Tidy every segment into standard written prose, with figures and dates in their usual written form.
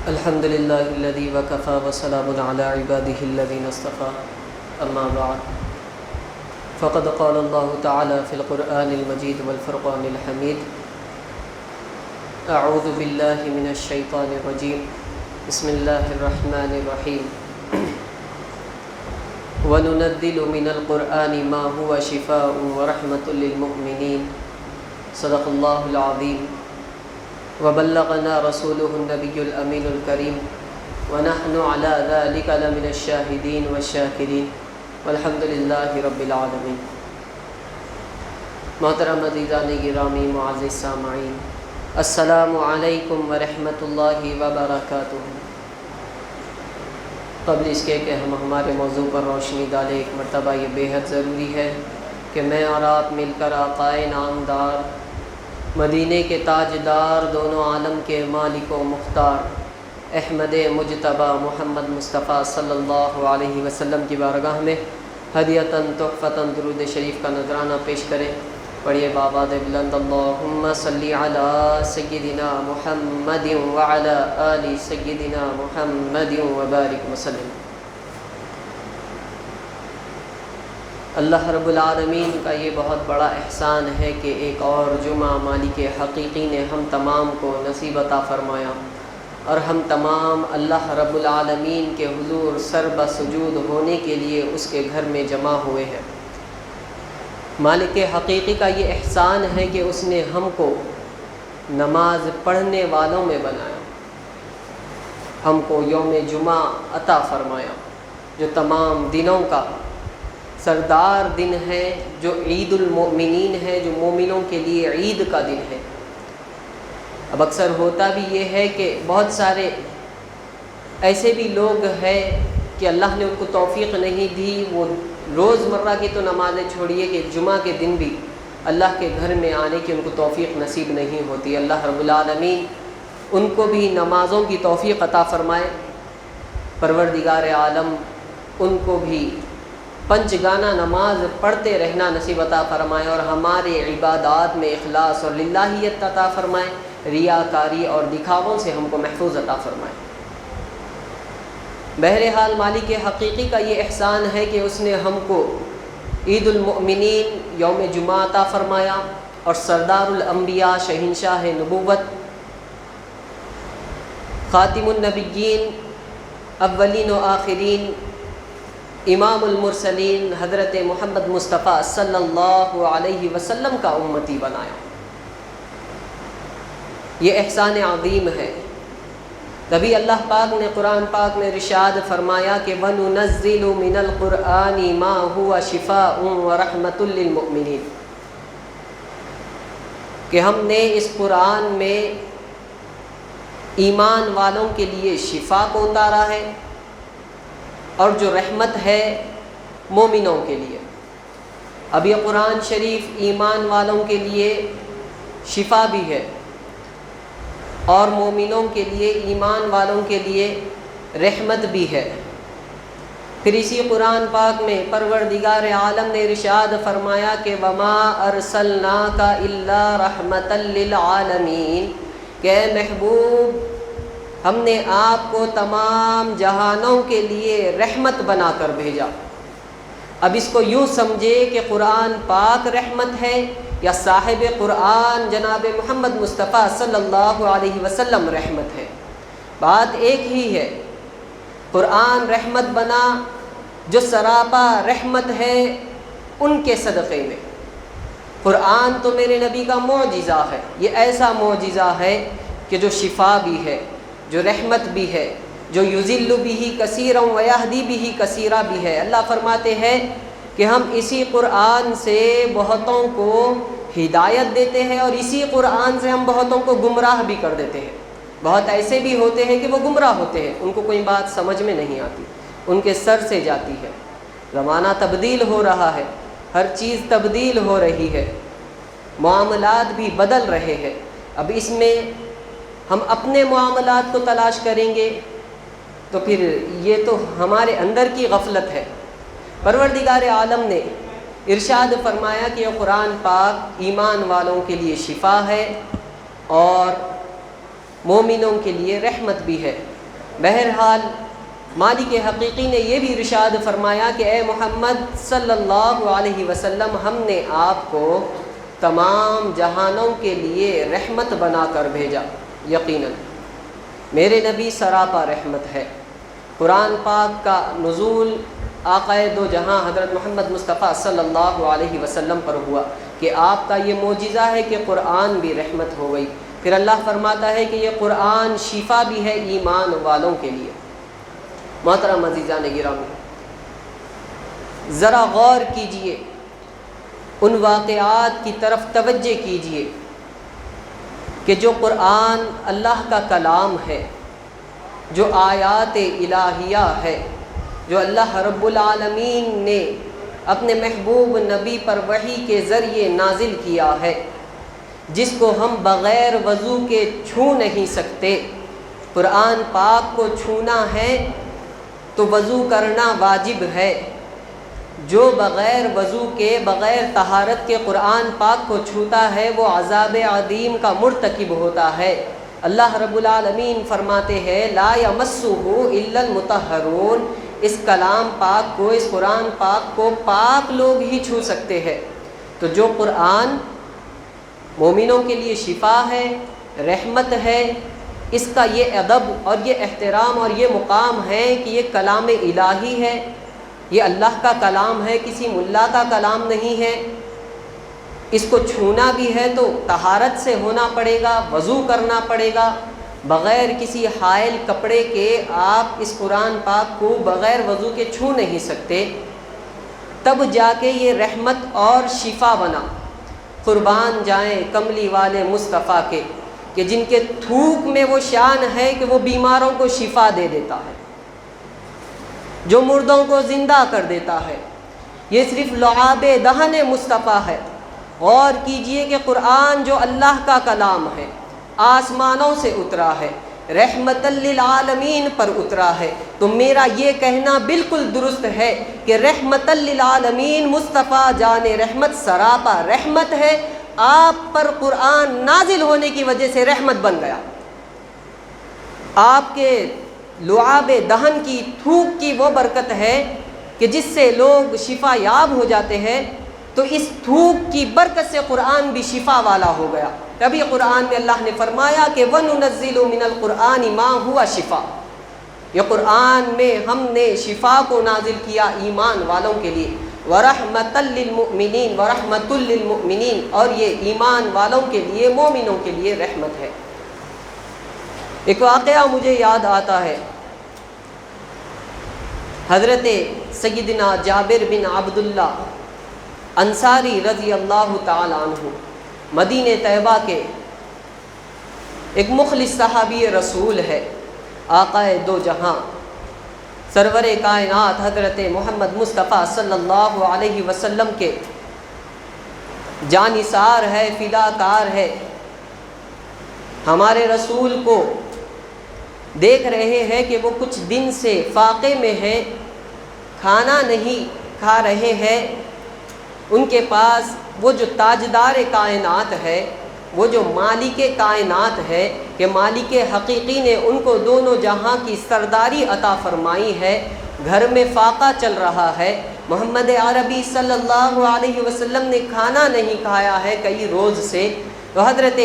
الحمد لله الذي وكفى وسلام على عباده الذين اصطفى أما بعد فقد قال الله تعالى في القرآن المجيد والفرقان الحميد أعوذ بالله من الشيطان الرجيم بسم الله الرحمن الرحيم وننزل من القرآن ما هو شفاء ورحمة للمؤمنين صدق الله العظيم وبلغنا رسوله النبي الأمين الكريم ونحن على ذلك لمن الشاهدين والشاكرين والحمد لله رب العالمين۔ محترم عزیزان گرامی معزز سامعین، السلام علیکم ورحمۃ اللہ وبرکاتہ۔ قبل اس کے کہ ہم ہمارے موضوع پر روشنی ڈالیں، ایک مرتبہ یہ بے حد ضروری ہے کہ میں اور آپ مل کر آقائے نامدار، مدینے کے تاجدار، دونوں عالم کے مالک و مختار احمد مجتبی محمد مصطفیٰ صلی اللہ علیہ وسلم کی بارگاہ میں ہدیۃً تحفۃً درود شریف کا نذرانہ پیش کریں۔ پڑھیے بآباد بلند اللہم صلی علی سیدنا محمد وعلی آل سیدنا محمد وبارک وسلم۔ اللہ رب العالمین کا یہ بہت بڑا احسان ہے کہ ایک اور جمعہ مالک حقیقی نے ہم تمام کو نصیب عطا فرمایا، اور ہم تمام اللہ رب العالمین کے حضور سر بسجود ہونے کے لیے اس کے گھر میں جمع ہوئے ہیں۔ مالک حقیقی کا یہ احسان ہے کہ اس نے ہم کو نماز پڑھنے والوں میں بنایا، ہم کو یوم جمعہ عطا فرمایا جو تمام دنوں کا سردار دن ہے، جو عید المؤمنین ہے، جو مومنوں کے لیے عید کا دن ہے۔ اب اکثر ہوتا بھی یہ ہے کہ بہت سارے ایسے بھی لوگ ہیں کہ اللہ نے ان کو توفیق نہیں دی، وہ روزمرہ کی تو نمازیں چھوڑیے کہ جمعہ کے دن بھی اللہ کے گھر میں آنے کی ان کو توفیق نصیب نہیں ہوتی۔ اللہ رب العالمین ان کو بھی نمازوں کی توفیق عطا فرمائے۔ پروردگار عالم ان کو بھی پنجگانہ نماز پڑھتے رہنا نصیب عطا فرمائے، اور ہمارے عبادات میں اخلاص اور للہیت عطا فرمائے، ریاکاری اور دکھاووں سے ہم کو محفوظ عطا فرمائے۔ بہرحال مالک حقیقی کا یہ احسان ہے کہ اس نے ہم کو عید المؤمنین یوم جمعہ عطا فرمایا، اور سردار الانبیاء، شہنشاہ نبوت، خاتم النبیین، اولین و آخرین، امام المرسلین حضرت محمد مصطفیٰ صلی اللہ علیہ وسلم کا امتی بنایا۔ یہ احسان عظیم ہے۔ تبھی اللہ پاک نے قرآن پاک میں ارشاد فرمایا کہ وَنُنَزِّلُ مِنَ الْقُرْآنِ مَا هُوَ شِفَاءٌ وَرَحْمَةٌ لِّلْمُؤْمِنِينَ، کہ ہم نے اس قرآن میں ایمان والوں کے لیے شفا کو اتارا ہے، اور جو رحمت ہے مومنوں کے لیے۔ اب یہ قرآن شریف ایمان والوں کے لیے شفا بھی ہے، اور مومنوں کے لیے، ایمان والوں کے لیے رحمت بھی ہے۔ پھر اسی قرآن پاک میں پروردگار عالم نے ارشاد فرمایا کہ وَمَا أَرْسَلْنَاكَ إِلَّا رَحْمَةً لِّلْعَالَمِينَ، کہ اے محبوب ہم نے آپ کو تمام جہانوں کے لیے رحمت بنا کر بھیجا۔ اب اس کو یوں سمجھے کہ قرآن پاک رحمت ہے، یا صاحب قرآن جناب محمد مصطفیٰ صلی اللہ علیہ وسلم رحمت ہے۔ بات ایک ہی ہے۔ قرآن رحمت بنا، جو سراپا رحمت ہے ان کے صدقے میں۔ قرآن تو میرے نبی کا معجزہ ہے، یہ ایسا معجزہ ہے کہ جو شفا بھی ہے، جو رحمت بھی ہے، جو یذل بہ کثیرا ویہدی بہ کثیرا بھی ہے۔ اللہ فرماتے ہیں کہ ہم اسی قرآن سے بہتوں کو ہدایت دیتے ہیں، اور اسی قرآن سے ہم بہتوں کو گمراہ بھی کر دیتے ہیں۔ بہت ایسے بھی ہوتے ہیں کہ وہ گمراہ ہوتے ہیں، ان کو کوئی بات سمجھ میں نہیں آتی، ان کے سر سے جاتی ہے۔ زمانہ تبدیل ہو رہا ہے، ہر چیز تبدیل ہو رہی ہے، معاملات بھی بدل رہے ہیں۔ اب اس میں ہم اپنے معاملات کو تلاش کریں گے تو پھر یہ تو ہمارے اندر کی غفلت ہے۔ پروردگار عالم نے ارشاد فرمایا کہ یہ قرآن پاک ایمان والوں کے لیے شفا ہے اور مومنوں کے لیے رحمت بھی ہے۔ بہرحال مالک حقیقی نے یہ بھی ارشاد فرمایا کہ اے محمد صلی اللہ علیہ وسلم، ہم نے آپ کو تمام جہانوں کے لیے رحمت بنا کر بھیجا، یقیناً میرے نبی سراپا رحمت ہے۔ قرآن پاک کا نزول آقائے دو جہاں حضرت محمد مصطفیٰ صلی اللہ علیہ وسلم پر ہوا کہ آپ کا یہ معجزہ ہے کہ قرآن بھی رحمت ہو گئی۔ پھر اللہ فرماتا ہے کہ یہ قرآن شفا بھی ہے ایمان والوں کے لیے۔ محترم عزیزان گرامی، ذرا غور کیجئے، ان واقعات کی طرف توجہ کیجئے کہ جو قرآن اللہ کا کلام ہے، جو آیات الہیہ ہے، جو اللہ رب العالمین نے اپنے محبوب نبی پر وحی کے ذریعے نازل کیا ہے، جس کو ہم بغیر وضو کے چھو نہیں سکتے۔ قرآن پاک کو چھونا ہے تو وضو کرنا واجب ہے۔ جو بغیر وضو کے، بغیر طہارت کے قرآن پاک کو چھوتا ہے وہ عذاب عظیم کا مرتکب ہوتا ہے۔ اللہ رب العالمین فرماتے ہیں لا یمسہ الا المطہرون، اس کلام پاک کو، اس قرآن پاک کو پاک لوگ ہی چھو سکتے ہیں۔ تو جو قرآن مومنوں کے لیے شفا ہے، رحمت ہے، اس کا یہ ادب اور یہ احترام اور یہ مقام ہے کہ یہ کلام الہی ہے، یہ اللہ کا کلام ہے، کسی ملا کا کلام نہیں ہے۔ اس کو چھونا بھی ہے تو طہارت سے ہونا پڑے گا، وضو کرنا پڑے گا۔ بغیر کسی حائل کپڑے کے آپ اس قرآن پاک کو بغیر وضو کے چھو نہیں سکتے، تب جا کے یہ رحمت اور شفا بنا۔ قربان جائیں کملی والے مصطفیٰ کے کہ جن کے تھوک میں وہ شان ہے کہ وہ بیماروں کو شفا دے دیتا ہے، جو مردوں کو زندہ کر دیتا ہے۔ یہ صرف لعاب دہن مصطفیٰ ہے۔ غور کیجئے کہ قرآن جو اللہ کا کلام ہے، آسمانوں سے اترا ہے، رحمت للعالمین پر اترا ہے، تو میرا یہ کہنا بالکل درست ہے کہ رحمت للعالمین مصطفیٰ جان رحمت سراپا رحمت ہے۔ آپ پر قرآن نازل ہونے کی وجہ سے رحمت بن گیا۔ آپ کے لعاب دہن کی، تھوک کی وہ برکت ہے کہ جس سے لوگ شفا یاب ہو جاتے ہیں، تو اس تھوک کی برکت سے قرآن بھی شفا والا ہو گیا۔ تبھی قرآن میں اللہ نے فرمایا کہ وَنُنَزِّلُ مِنَ الْقُرْآنِ مَا هُوَ شِفَاء، یہ قرآن میں ہم نے شفا کو نازل کیا ایمان والوں کے لیے، وَرَحْمَةً لِّلْمُؤْمِنِينَ وَرَحْمَةٌ لِّلْمُؤْمِنِينَ، اور یہ ایمان والوں کے لیے، مومنوں کے لیے رحمت ہے۔ ایک واقعہ مجھے یاد آتا ہے، حضرت سیدنا جابر بن عبداللہ انصاری رضی اللہ تعالی عنہ، مدینہ طیبہ کے ایک مخلص صحابی رسول ہے، آقائے دو جہاں سرور کائنات حضرت محمد مصطفیٰ صلی اللہ علیہ وسلم کے جانثار ہے، فداکار ہے۔ ہمارے رسول کو دیکھ رہے ہیں کہ وہ کچھ دن سے فاقے میں ہیں، کھانا نہیں کھا رہے ہیں۔ ان کے پاس وہ جو تاجدار کائنات ہے، وہ جو مالک کائنات ہے، کہ مالک حقیقی نے ان کو دونوں جہاں کی سرداری عطا فرمائی ہے، گھر میں فاقہ چل رہا ہے، محمد عربی صلی اللہ علیہ وسلم نے کھانا نہیں کھایا ہے کئی روز سے، تو حضرت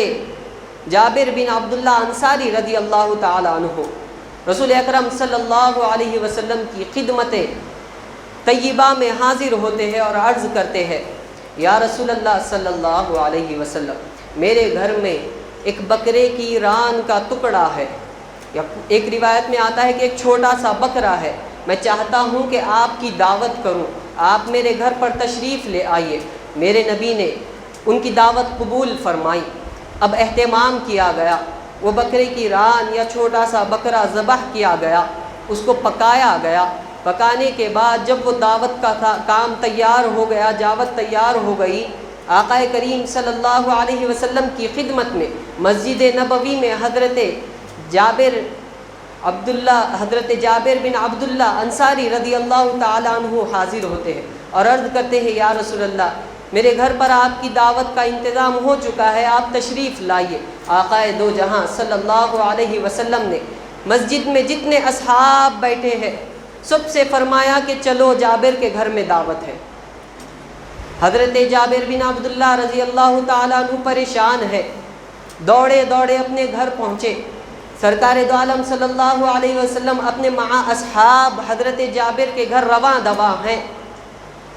جابر بن عبداللہ انصاری رضی اللہ تعالی عنہ رسول اکرم صلی اللہ علیہ وسلم کی خدمت طیبہ میں حاضر ہوتے ہیں اور عرض کرتے ہیں یا رسول اللہ صلی اللہ علیہ وسلم، میرے گھر میں ایک بکرے کی ران کا ٹکڑا ہے، یا ایک روایت میں آتا ہے کہ ایک چھوٹا سا بکرا ہے، میں چاہتا ہوں کہ آپ کی دعوت کروں، آپ میرے گھر پر تشریف لے آئیے۔ میرے نبی نے ان کی دعوت قبول فرمائی۔ اب اہتمام کیا گیا، وہ بکرے کی ران یا چھوٹا سا بکرا ذبح کیا گیا، اس کو پکایا گیا۔ پکانے کے بعد جب وہ دعوت کا کام تیار ہو گیا، دعوت تیار ہو گئی، آقا کریم صلی اللہ علیہ وسلم کی خدمت میں مسجد نبوی میں حضرت جابر بن عبداللہ انصاری رضی اللہ تعالی عنہ حاضر ہوتے ہیں اور عرض کرتے ہیں یا رسول اللہ، میرے گھر پر آپ کی دعوت کا انتظام ہو چکا ہے، آپ تشریف لائیے۔ آقا دو جہاں صلی اللہ علیہ وسلم نے مسجد میں جتنے اصحاب بیٹھے ہیں سب سے فرمایا کہ چلو جابر کے گھر میں دعوت ہے۔ حضرت جابر بن عبداللہ رضی اللہ تعالیٰ عنہ پریشان ہے، دوڑے دوڑے اپنے گھر پہنچے۔ سرکار دو عالم صلی اللہ علیہ وسلم اپنے مع اصحاب حضرت جابر کے گھر رواں دواں ہیں۔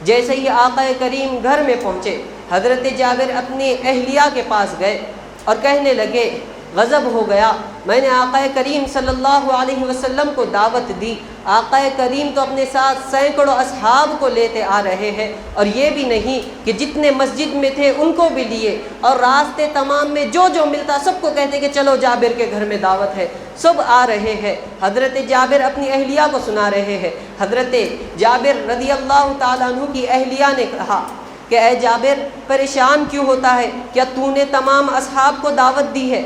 جیسے ہی آقا کریم گھر میں پہنچے، حضرت جابر اپنی اہلیہ کے پاس گئے اور کہنے لگے غضب ہو گیا، میں نے آقا کریم صلی اللہ علیہ وسلم کو دعوت دی، آقا کریم تو اپنے ساتھ سینکڑوں اصحاب کو لیتے آ رہے ہیں، اور یہ بھی نہیں کہ جتنے مسجد میں تھے ان کو بھی لیے، اور راستے تمام میں جو جو ملتا سب کو کہتے کہ چلو جابر کے گھر میں دعوت ہے، سب آ رہے ہیں۔ حضرت جابر اپنی اہلیہ کو سنا رہے ہیں۔ حضرت جابر رضی اللہ تعالیٰ عنہ کی اہلیہ نے کہا کہ اے جابر پریشان کیوں ہوتا ہے، کیا تو نے تمام اصحاب کو دعوت دی ہے؟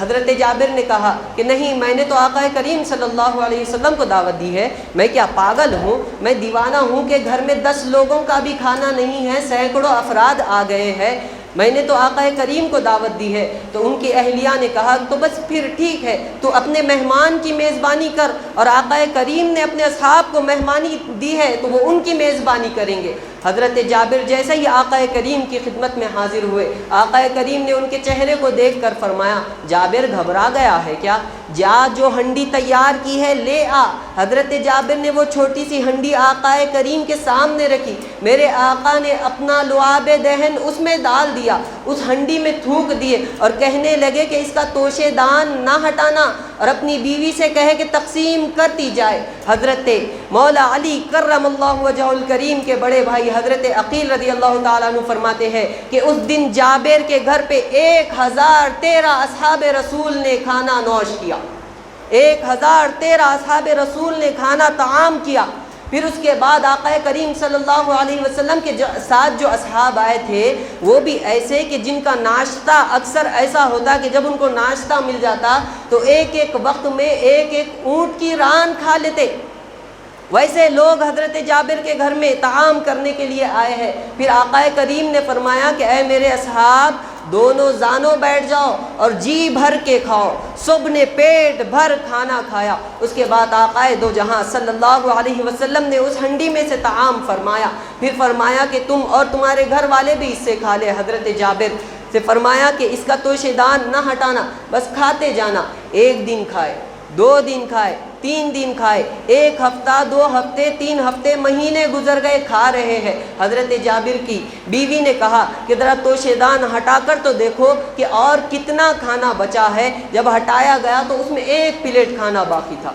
حضرت جابر نے کہا کہ نہیں، میں نے تو آقا کریم صلی اللہ علیہ وسلم کو دعوت دی ہے، میں کیا پاگل ہوں، میں دیوانہ ہوں کہ گھر میں 10 لوگوں کا بھی کھانا نہیں ہے، سینکڑوں افراد آ گئے ہیں، میں نے تو آقا کریم کو دعوت دی ہے۔ تو ان کی اہلیہ نے کہا تو بس پھر ٹھیک ہے، تو اپنے مہمان کی میزبانی کر، اور آقا کریم نے اپنے اصحاب کو مہمانی دی ہے تو وہ ان کی میزبانی کریں گے۔ حضرت جابر جیسے ہی آقا کریم کی خدمت میں حاضر ہوئے، آقا کریم نے ان کے چہرے کو دیکھ کر فرمایا جابر گھبرا گیا ہے کیا؟ جا جو ہنڈی تیار کی ہے لے آ۔ حضرت جابر نے وہ چھوٹی سی ہنڈی آقا کریم کے سامنے رکھی، میرے آقا نے اپنا لعاب دہن اس میں ڈال دیا، اس ہنڈی میں تھوک دیے اور کہنے لگے کہ اس کا توشے دان نہ ہٹانا، اور اپنی بیوی سے کہے کہ تقسیم کرتی جائے۔ حضرت مولا علی کرم اللہ وجہ الکریم کے بڑے بھائی حضرت عقیل رضی اللہ تعالیٰ عنہ فرماتے ہیں کہ اس دن جابر کے گھر پہ 1013 اصحاب رسول نے کھانا نوش کیا، 1013 اصحاب رسول نے کھانا طعام کیا۔ پھر اس کے بعد آقا کریم صلی اللہ علیہ وسلم کے ساتھ جو اصحاب آئے تھے وہ بھی ایسے کہ جن کا ناشتہ اکثر ایسا ہوتا کہ جب ان کو ناشتہ مل جاتا تو ایک ایک وقت میں ایک ایک اونٹ کی ران کھا لیتے۔ ویسے لوگ حضرت جابر کے گھر میں طعام کرنے کے لیے آئے ہیں۔ پھر آقا کریم نے فرمایا کہ اے میرے اصحاب دونوں زانوں بیٹھ جاؤ اور جی بھر کے کھاؤ۔ سب نے پیٹ بھر کھانا کھایا۔ اس کے بعد آقا دو جہاں صلی اللہ علیہ وسلم نے اس ہنڈی میں سے طعام فرمایا، پھر فرمایا کہ تم اور تمہارے گھر والے بھی اس سے کھا لے۔ حضرت جابر سے فرمایا کہ اس کا توشے دان نہ ہٹانا، بس کھاتے جانا۔ 1 دن کھائے، 2 دن کھائے، 3 دن کھائے، 1 ہفتہ، 2 ہفتے، 3 ہفتے، مہینے گزر گئے، کھا رہے ہیں۔ حضرت جابر کی بیوی نے کہا کہ ذرا توشے دان ہٹا کر تو دیکھو کہ اور کتنا کھانا بچا ہے۔ جب ہٹایا گیا تو اس میں 1 پلیٹ کھانا باقی تھا۔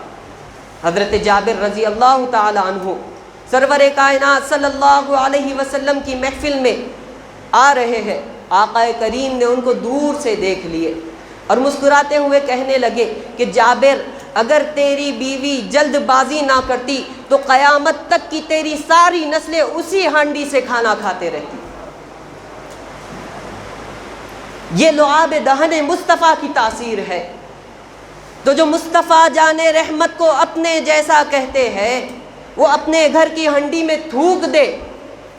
حضرت جابر رضی اللہ تعالی عنہ سرور کائنات صلی اللہ علیہ وسلم کی محفل میں آ رہے ہیں۔ آقا کریم نے ان کو دور سے دیکھ لیے اور مسکراتے ہوئے کہنے لگے کہ جابر اگر تیری بیوی جلد بازی نہ کرتی تو قیامت تک کی تیری ساری نسلیں اسی ہانڈی سے کھانا کھاتے رہتی۔ یہ لعاب دہن مصطفیٰ کی تاثیر ہے۔ تو جو مصطفیٰ جان رحمت کو اپنے جیسا کہتے ہیں وہ اپنے گھر کی ہنڈی میں تھوک دے،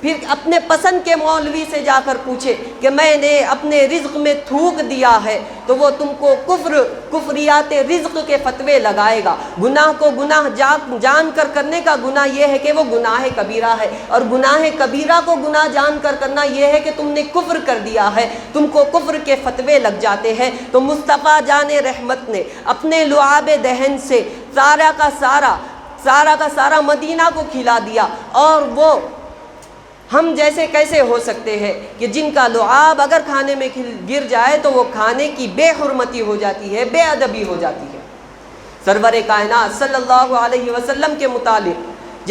پھر اپنے پسند کے مولوی سے جا کر پوچھے کہ میں نے اپنے رزق میں تھوک دیا ہے، تو وہ تم کو کفریات رزق کے فتوے لگائے گا۔ گناہ کو گناہ جان کر کرنے کا گناہ یہ ہے کہ وہ گناہ کبیرہ ہے، اور گناہ کبیرہ کو گناہ جان کر کرنا یہ ہے کہ تم نے کفر کر دیا ہے، تم کو کفر کے فتوے لگ جاتے ہیں۔ تو مصطفیٰ جان رحمت نے اپنے لعاب دہن سے سارا کا سارا مدینہ کو کھلا دیا، اور وہ ہم جیسے کیسے ہو سکتے ہیں کہ جن کا لعاب اگر کھانے میں گر جائے تو وہ کھانے کی بے حرمتی ہو جاتی ہے، بے ادبی ہو جاتی ہے۔ سرور کائنات صلی اللہ علیہ وسلم کے متعلق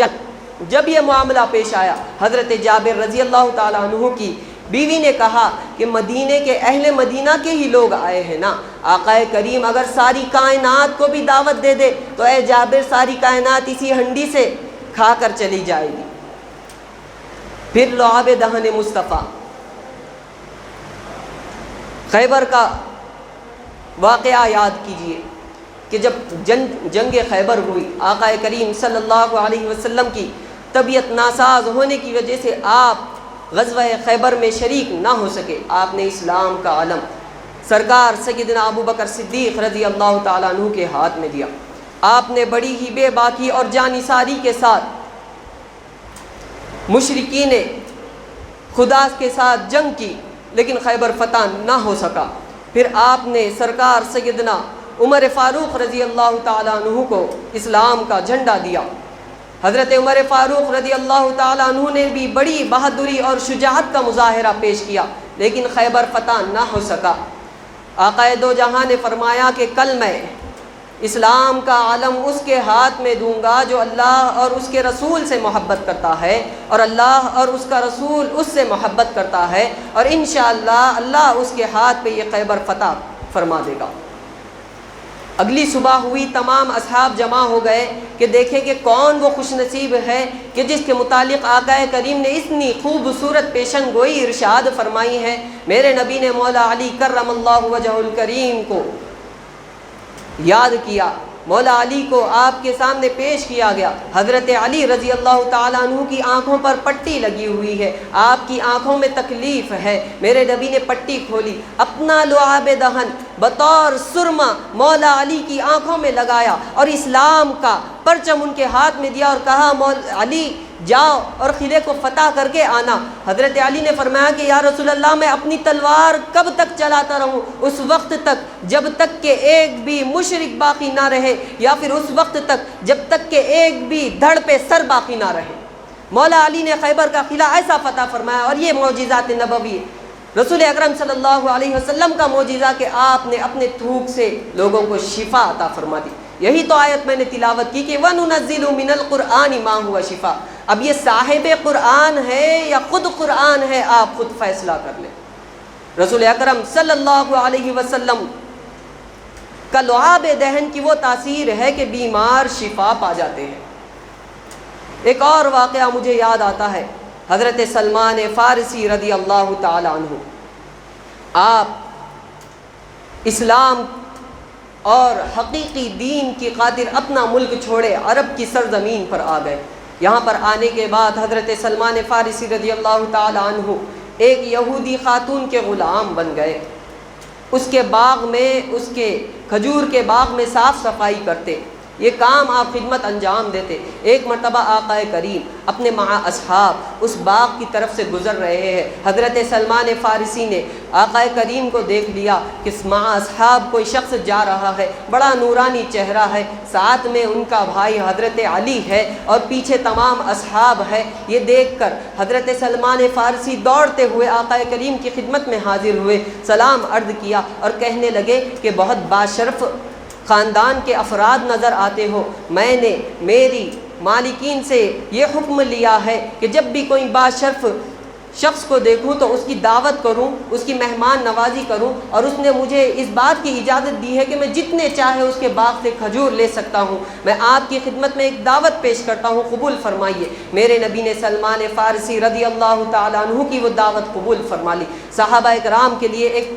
جب یہ معاملہ پیش آیا، حضرت جابر رضی اللہ تعالیٰ عنہ کی بیوی نے کہا کہ مدینے کے اہل مدینہ کے ہی لوگ آئے ہیں نا، آقا کریم اگر ساری کائنات کو بھی دعوت دے دے تو اے جابر ساری کائنات اسی ہنڈی سے کھا کر چلی جائے گی۔ پھر لعاب دہن مصطفیٰ، خیبر کا واقعہ یاد کیجئے کہ جب جنگ خیبر ہوئی، آقا کریم صلی اللہ علیہ وسلم کی طبیعت ناساز ہونے کی وجہ سے آپ غزوہ خیبر میں شریک نہ ہو سکے۔ آپ نے اسلام کا علم سرکار سیدنا ابو بکر صدیق رضی اللہ تعالیٰ عنہ کے ہاتھ میں دیا۔ آپ نے بڑی ہی بے باکی اور جانثاری کے ساتھ مشرکین خدا کے ساتھ جنگ کی، لیکن خیبر فتح نہ ہو سکا۔ پھر آپ نے سرکار سیدنا عمر فاروق رضی اللہ تعالیٰ عنہ کو اسلام کا جھنڈا دیا۔ حضرت عمر فاروق رضی اللہ تعالیٰ عنہ نے بھی بڑی بہادری اور شجاعت کا مظاہرہ پیش کیا، لیکن خیبر فتح نہ ہو سکا۔ آقا دو جہاں نے فرمایا کہ کل میں اسلام کا علم اس کے ہاتھ میں دوں گا جو اللہ اور اس کے رسول سے محبت کرتا ہے، اور اللہ اور اس کا رسول اس سے محبت کرتا ہے، اور انشاءاللہ اللہ اس کے ہاتھ پہ یہ خیبر فتح فرما دے گا۔ اگلی صبح ہوئی، تمام اصحاب جمع ہو گئے کہ دیکھیں کہ کون وہ خوش نصیب ہے کہ جس کے متعلق آقا کریم نے اتنی خوبصورت پیشن گوئی ارشاد فرمائی ہے۔ میرے نبی نے مولا علی کرم اللہ وجہ الکریم کو یاد کیا، مولا علی کو آپ کے سامنے پیش کیا گیا۔ حضرت علی رضی اللہ تعالیٰ عنہ کی آنکھوں پر پٹی لگی ہوئی ہے، آپ کی آنکھوں میں تکلیف ہے۔ میرے نبی نے پٹی کھولی، اپنا لعاب دہن بطور سرما مولا علی کی آنکھوں میں لگایا اور اسلام کا پرچم ان کے ہاتھ میں دیا اور کہا مولا علی جاؤ اور قلعے کو فتح کر کے آنا۔ حضرت علی نے فرمایا کہ یا رسول اللہ میں اپنی تلوار کب تک چلاتا رہوں؟ اس وقت تک جب تک کہ ایک بھی مشرک باقی نہ رہے، یا پھر اس وقت تک جب تک کہ ایک بھی دھڑ پہ سر باقی نہ رہے۔ مولا علی نے خیبر کا قلعہ ایسا فتح فرمایا، اور یہ معجزات نبوی رسول اکرم صلی اللہ علیہ وسلم کا معجزہ کہ آپ نے اپنے تھوک سے لوگوں کو شفا عطا فرما دی۔ یہی تو آیت میں نے تلاوت کی کہ وَنُنَزِّلُ مِنَ الْقُرْآنِ مَا هُوَ شِفَاء۔ اب یہ صاحب قرآن ہے یا خود قرآن ہے، آپ خود فیصلہ کر لیں۔ رسول اکرم صلی اللہ علیہ وسلم کا لعاب دہن کی وہ تاثیر ہے کہ بیمار شفا پا جاتے ہیں۔ ایک اور واقعہ مجھے یاد آتا ہے، حضرت سلمان فارسی رضی اللہ تعالی عنہ، آپ اسلام اور حقیقی دین کی خاطر اپنا ملک چھوڑے عرب کی سرزمین پر آ گئے۔ یہاں پر آنے کے بعد حضرت سلمان فارسی رضی اللہ تعالی عنہ ایک یہودی خاتون کے غلام بن گئے۔ اس کے باغ میں، اس کے کھجور کے باغ میں صاف صفائی کرتے، یہ کام آپ خدمت انجام دیتے۔ ایک مرتبہ آقا کریم اپنے مع اصحاب اس باغ کی طرف سے گزر رہے ہیں۔ حضرت سلمان فارسی نے آقا کریم کو دیکھ لیا کہ مع اصحاب کوئی شخص جا رہا ہے، بڑا نورانی چہرہ ہے، ساتھ میں ان کا بھائی حضرت علی ہے اور پیچھے تمام اصحاب ہے۔ یہ دیکھ کر حضرت سلمان فارسی دوڑتے ہوئے آقا کریم کی خدمت میں حاضر ہوئے، سلام عرض کیا اور کہنے لگے کہ بہت باشرف خاندان کے افراد نظر آتے ہو، میں نے میری مالکین سے یہ حکم لیا ہے کہ جب بھی کوئی باشرف شخص کو دیکھوں تو اس کی دعوت کروں، اس کی مہمان نوازی کروں، اور اس نے مجھے اس بات کی اجازت دی ہے کہ میں جتنے چاہے اس کے باغ سے کھجور لے سکتا ہوں۔ میں آپ کی خدمت میں ایک دعوت پیش کرتا ہوں، قبول فرمائیے۔ میرے نبی نے سلمان فارسی رضی اللہ تعالیٰ عنہ کی وہ دعوت قبول فرما لی۔ صحابہ کرام کے لیے ایک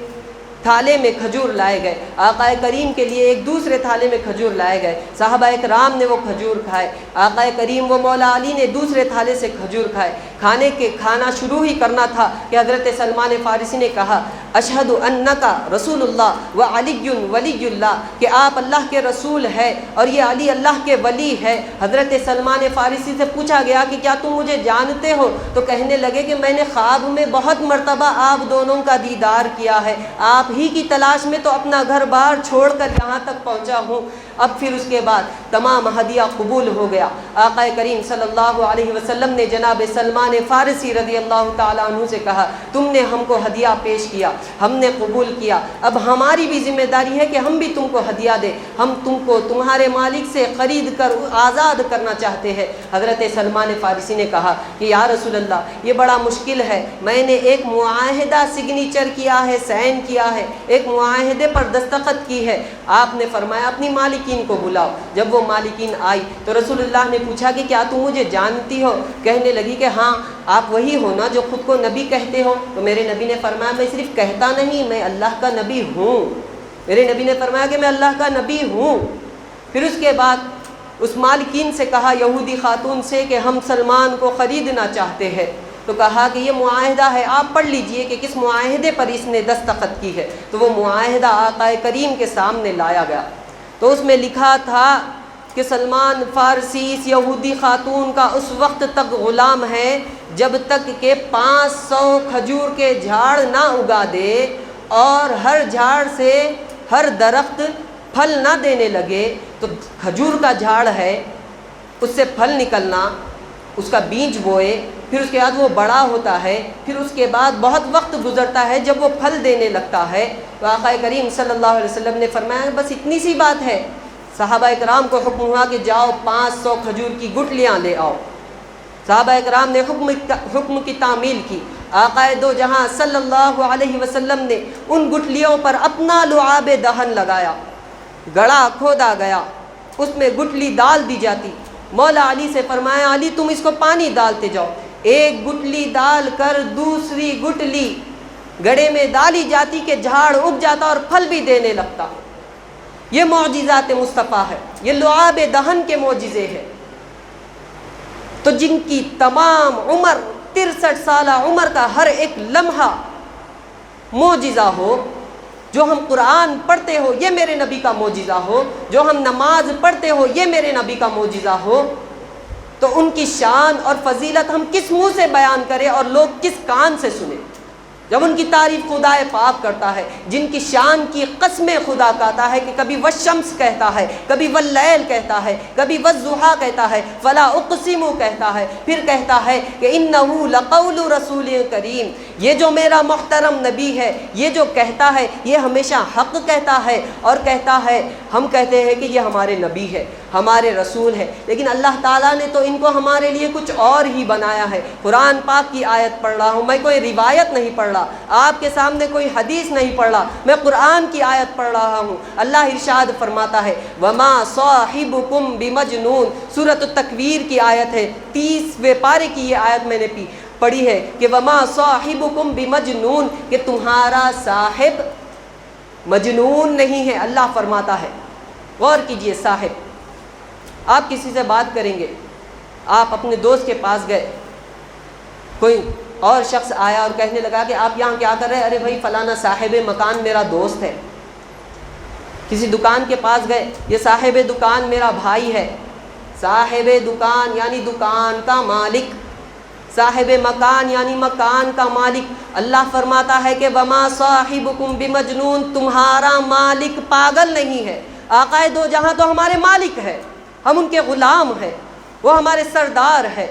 تھالے میں کھجور لائے گئے، آقا کریم کے لیے ایک دوسرے تھالے میں کھجور لائے گئے۔ صحابہ کرام نے وہ کھجور کھائے، آقا کریم و مولا علی نے دوسرے تھالے سے کھجور کھائے۔ کھانا شروع ہی کرنا تھا کہ حضرت سلمان فارسی نے کہا اشہد انکا رسول اللہ و علی ولی اللہ، کہ آپ اللہ کے رسول ہے اور یہ علی اللہ کے ولی ہے۔ حضرت سلمان فارسی سے پوچھا گیا کہ کیا تم مجھے جانتے ہو؟ تو کہنے لگے کہ میں نے خواب میں بہت مرتبہ آپ دونوں کا دیدار کیا ہے، آپ ہی کی تلاش میں تو اپنا گھر بار چھوڑ کر یہاں تک پہنچا ہوں۔ اب پھر اس کے بعد تمام ہدیہ قبول ہو گیا۔ آقا کریم صلی اللہ علیہ وسلم نے جناب سلمان فارسی رضی اللہ تعالیٰ عنہ سے کہا تم نے ہم کو ہدیہ پیش کیا، ہم نے قبول کیا، اب ہماری بھی ذمہ داری ہے کہ ہم بھی تم کو ہدیہ دیں، ہم تم کو تمہارے مالک سے خرید کر آزاد کرنا چاہتے ہیں۔ حضرت سلمان فارسی نے کہا کہ یا رسول اللہ یہ بڑا مشکل ہے، میں نے ایک معاہدہ سگنیچر کیا ہے، سائن کیا ہے، ایک معاہدے پر دستخط کی ہے۔ آپ نے فرمایا اپنی مالکین کو بلاؤ۔ جب وہ مالکین آئی تو رسول اللہ نے پوچھا کہ کیا تم مجھے جانتی ہو؟ کہنے لگی کہ ہاں آپ وہی ہو نا جو خود کو نبی کہتے ہو؟ تو میرے نبی نے فرمایا میں صرف کہتا نہیں، میں اللہ کا نبی ہوں۔ میرے نبی نے فرمایا کہ میں اللہ کا نبی ہوں۔ پھر اس کے بعد اس مالکین سے کہا، یہودی خاتون سے، کہ ہم سلمان کو خریدنا چاہتے ہیں۔ تو کہا کہ یہ معاہدہ ہے، آپ پڑھ لیجئے کہ کس معاہدے پر اس نے دستخط کی ہے۔ تو وہ معاہدہ آقا کریم کے سامنے لایا گیا، تو اس میں لکھا تھا کہ سلمان فارسی اس یہودی خاتون کا اس وقت تک غلام ہے جب تک کہ 500 کھجور کے جھاڑ نہ اگا دے اور ہر جھاڑ سے ہر درخت پھل نہ دینے لگے۔ تو کھجور کا جھاڑ ہے، اس سے پھل نکلنا، اس کا بیج بوئے، پھر اس کے بعد وہ بڑا ہوتا ہے، پھر اس کے بعد بہت وقت گزرتا ہے جب وہ پھل دینے لگتا ہے۔ تو آقا کریم صلی اللہ علیہ وسلم نے فرمایا بس اتنی سی بات ہے۔ صحابہ اکرام کو حکم ہوا کہ جاؤ 500 کھجور کی گٹلیاں لے آؤ۔ صحابہ اکرام نے حکم کی تعمیل کی۔ آقا دو جہاں صلی اللہ علیہ وسلم نے ان گٹلیوں پر اپنا لعاب دہن لگایا، گڑھا کھودا گیا، اس میں گٹلی ڈال دی جاتی۔ مولا علی سے فرمایا علی تم اس کو پانی ڈالتے جاؤ، ایک گٹلی ڈال کر دوسری گٹلی گڑھے میں ڈالی جاتی کہ جھاڑ اگ جاتا اور پھل بھی دینے لگتا۔ یہ معجزات مصطفیٰ ہے، یہ لعاب دہن کے معجزے ہیں۔ تو جن کی تمام عمر 63 سالہ عمر کا ہر ایک لمحہ معجزہ ہو، جو ہم قرآن پڑھتے ہو یہ میرے نبی کا معجزہ ہو، جو ہم نماز پڑھتے ہو یہ میرے نبی کا معجزہ ہو، تو ان کی شان اور فضیلت ہم کس منہ سے بیان کریں اور لوگ کس کان سے سنیں؟ جب ان کی تعریف خدا پاک کرتا ہے، جن کی شان کی قسمیں خدا کہتا ہے کہ کبھی والشمس کہتا ہے، کبھی واللیل کہتا ہے، کبھی والضحیٰ کہتا ہے، فلا اقسم کہتا ہے، پھر کہتا ہے کہ انہ لقول رسول کریم، یہ جو میرا محترم نبی ہے یہ جو کہتا ہے یہ ہمیشہ حق کہتا ہے، اور کہتا ہے ہم کہتے ہیں کہ یہ ہمارے نبی ہے، ہمارے رسول ہے، لیکن اللہ تعالیٰ نے تو ان کو ہمارے لیے کچھ اور ہی بنایا ہے۔ قرآن پاک کی آیت پڑھ رہا ہوں، میں کوئی روایت نہیں پڑھ رہا، آپ کے سامنے کوئی حدیث نہیں پڑھ رہا، میں قرآن کی آیت پڑھ رہا ہوں۔ اللہ ارشاد فرماتا ہے وما صاحبکم بمجنون، سورۃ التکویر کی آیت ہے، 30ویں پارے کی یہ آیت میں نے پڑھی ہے کہ وما صاحبکم بمجنون، کہ تمہارا صاحب مجنون نہیں ہے۔ اللہ فرماتا ہے، غور کیجئے، صاحب، آپ کسی سے بات کریں گے، آپ اپنے دوست کے پاس گئے، کوئی اور شخص آیا اور کہنے لگا کہ آپ یہاں کیا کر رہے ہیں؟ ارے بھائی فلانا صاحب مکان میرا دوست ہے۔ کسی دکان کے پاس گئے، یہ صاحب دکان میرا بھائی ہے۔ صاحب دکان یعنی دکان کا مالک، صاحب مکان یعنی مکان کا مالک۔ اللہ فرماتا ہے کہ وما صاحبکم بمجنون، تمہارا مالک پاگل نہیں ہے۔ آقا دو جہاں تو ہمارے مالک ہے، ہم ان کے غلام ہیں، وہ ہمارے سردار ہے،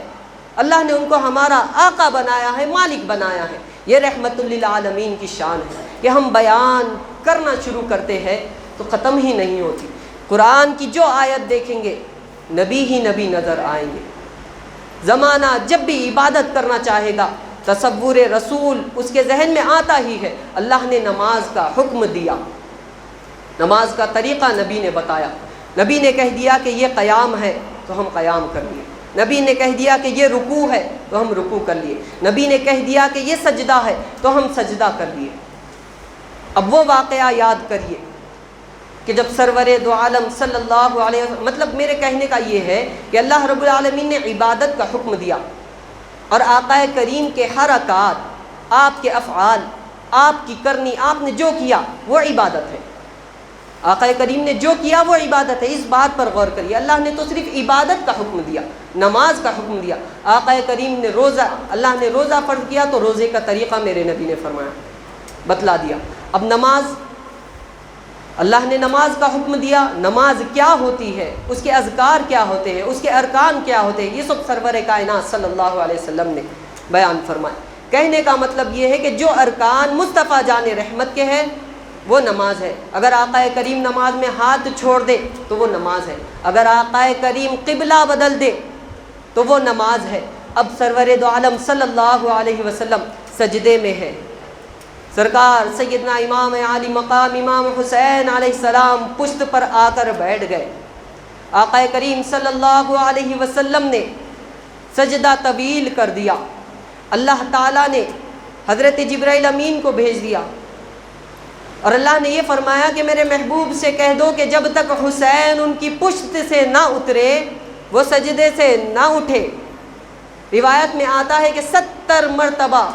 اللہ نے ان کو ہمارا آقا بنایا ہے، مالک بنایا ہے۔ یہ رحمت للعالمین کی شان ہے کہ ہم بیان کرنا شروع کرتے ہیں تو ختم ہی نہیں ہوتی۔ قرآن کی جو آیت دیکھیں گے نبی ہی نبی نظر آئیں گے۔ زمانہ جب بھی عبادت کرنا چاہے گا تصور رسول اس کے ذہن میں آتا ہی ہے۔ اللہ نے نماز کا حکم دیا، نماز کا طریقہ نبی نے بتایا، نبی نے کہہ دیا کہ یہ قیام ہے تو ہم قیام کر لیے، نبی نے کہہ دیا کہ یہ رکوع ہے تو ہم رکوع کر لیے، نبی نے کہہ دیا کہ یہ سجدہ ہے تو ہم سجدہ کر لیے۔ اب وہ واقعہ یاد کریے کہ جب سرور دو عالم صلی اللہ علیہ وسلم، مطلب میرے کہنے کا یہ ہے کہ اللہ رب العالمین نے عبادت کا حکم دیا، اور آقا کریم کے حرکات، آپ کے افعال، آپ کی کرنی، آپ نے جو کیا وہ عبادت ہے۔ آقا کریم نے جو کیا وہ عبادت ہے، اس بات پر غور کریے۔ اللہ نے تو صرف عبادت کا حکم دیا، نماز کا حکم دیا۔ آقا کریم نے روزہ، اللہ نے روزہ فرض کیا تو روزے کا طریقہ میرے نبی نے فرمایا، بتلا دیا۔ اب نماز، اللہ نے نماز کا حکم دیا، نماز کیا ہوتی ہے، اس کے اذکار کیا ہوتے ہیں، اس کے ارکان کیا ہوتے ہیں، یہ سب سرور کائنات صلی اللہ علیہ وسلم نے بیان فرمایا۔ کہنے کا مطلب یہ ہے کہ جو ارکان مصطفیٰ جان رحمت کے ہیں وہ نماز ہے۔ اگر آقا کریم نماز میں ہاتھ چھوڑ دے تو وہ نماز ہے، اگر آقا کریم قبلہ بدل دے تو وہ نماز ہے۔ اب سرور دو عالم صلی اللہ علیہ وسلم سجدے میں ہے، سرکار سیدنا امام عالی مقام امام حسین علیہ السلام پشت پر آ کر بیٹھ گئے۔ آقا کریم صلی اللہ علیہ وسلم نے سجدہ طویل کر دیا۔ اللہ تعالیٰ نے حضرت جبرائیل امین کو بھیج دیا، اور اللہ نے یہ فرمایا کہ میرے محبوب سے کہہ دو کہ جب تک حسین ان کی پشت سے نہ اترے، وہ سجدے سے نہ اٹھے، روایت میں آتا ہے کہ 70 مرتبہ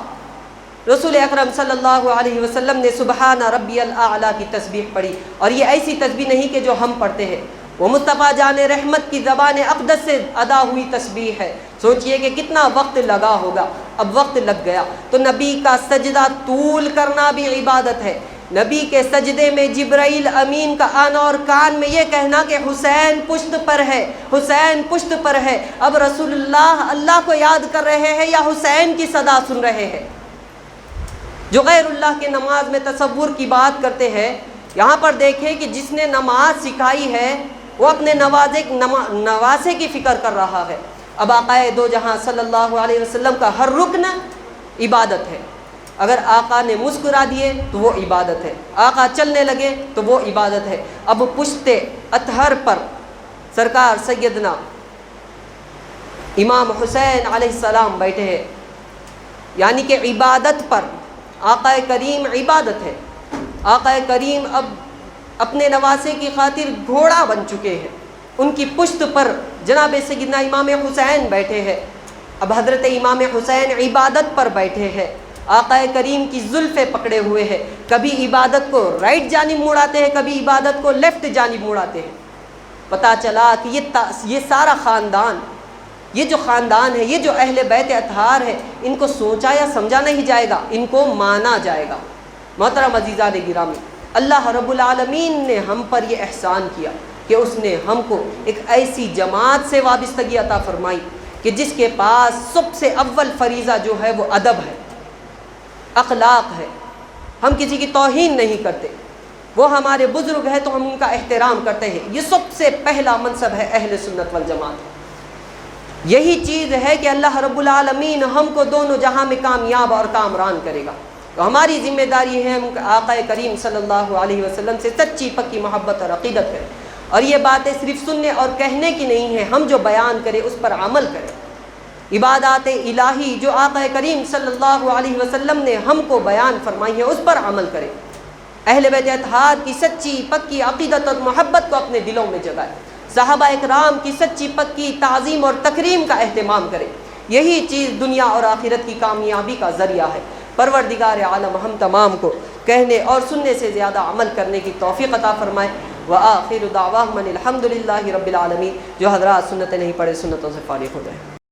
رسول اکرم صلی اللہ علیہ وسلم نے سبحان ربی الاعلیٰ کی تسبیح پڑھی، اور یہ ایسی تسبیح نہیں کہ جو ہم پڑھتے ہیں، وہ مصطفیٰ جان رحمت کی زبان اقدس سے ادا ہوئی تسبیح ہے۔ سوچئے کہ کتنا وقت لگا ہوگا، اب وقت لگ گیا۔ تو نبی کا سجدہ طول کرنا بھی عبادت ہے۔ نبی کے سجدے میں جبرائیل امین کا آنا اور کان میں یہ کہنا کہ حسین پشت پر ہے، حسین پشت پر ہے۔ اب رسول اللہ کو یاد کر رہے ہیں یا حسین کی صدا سن رہے ہیں؟ جو غیر اللہ کے نماز میں تصور کی بات کرتے ہیں، یہاں پر دیکھیں کہ جس نے نماز سکھائی ہے وہ اپنے نواسے کی فکر کر رہا ہے۔ اب آقا دو جہاں صلی اللہ علیہ وسلم کا ہر رکن عبادت ہے۔ اگر آقا نے مسکرا دیے تو وہ عبادت ہے، آقا چلنے لگے تو وہ عبادت ہے۔ اب پشت اطہر پر سرکار سیدنا امام حسین علیہ السلام بیٹھے ہیں، یعنی کہ عبادت پر آقا کریم عبادت ہے۔ آقا کریم اب اپنے نواسے کی خاطر گھوڑا بن چکے ہیں، ان کی پشت پر جناب سیدنا امام حسین بیٹھے ہیں۔ اب حضرت امام حسین عبادت پر بیٹھے ہیں، آقا کریم کی زلفیں پکڑے ہوئے ہیں، کبھی عبادت کو رائٹ جانب مڑاتے ہیں، کبھی عبادت کو لیفٹ جانب مڑاتے ہیں۔ پتہ چلا کہ یہ سارا خاندان، یہ جو خاندان ہے، یہ جو اہل بیت اطہار ہے، ان کو سوچا یا سمجھا نہیں جائے گا، ان کو مانا جائے گا۔ محترم عزیزان گرامی، اللہ رب العالمین نے ہم پر یہ احسان کیا کہ اس نے ہم کو ایک ایسی جماعت سے وابستگی عطا فرمائی کہ جس کے پاس سب سے اول فریضہ جو ہے وہ ادب ہے، اخلاق ہے۔ ہم کسی کی توہین نہیں کرتے، وہ ہمارے بزرگ ہیں تو ہم ان کا احترام کرتے ہیں۔ یہ سب سے پہلا منصب ہے اہل سنت والجماعت۔ یہی چیز ہے کہ اللہ رب العالمین ہم کو دونوں جہاں میں کامیاب اور کامران کرے گا۔ تو ہماری ذمہ داری ہے ہم آقا کریم صلی اللہ علیہ وسلم سے سچی پکی محبت اور عقیدت کریں، اور یہ باتیں صرف سننے اور کہنے کی نہیں ہیں، ہم جو بیان کریں اس پر عمل کریں۔ عبادات الہی جو آقا کریم صلی اللہ علیہ وسلم نے ہم کو بیان فرمائی ہے اس پر عمل کریں۔ اہل بیت اطہار کی سچی پکی عقیدت اور محبت کو اپنے دلوں میں جگائیں۔ صحابہ اکرام کی سچی پکی تعظیم اور تکریم کا اہتمام کریں۔ یہی چیز دنیا اور آخرت کی کامیابی کا ذریعہ ہے۔ پروردگار عالم ہم تمام کو کہنے اور سننے سے زیادہ عمل کرنے کی توفیق عطا فرمائے۔ وآخر دعواہم الحمدللہ رب العالمین۔ جو حضرات سنتیں نہیں پڑھے سنتوں سے فارغ ہو جائیں۔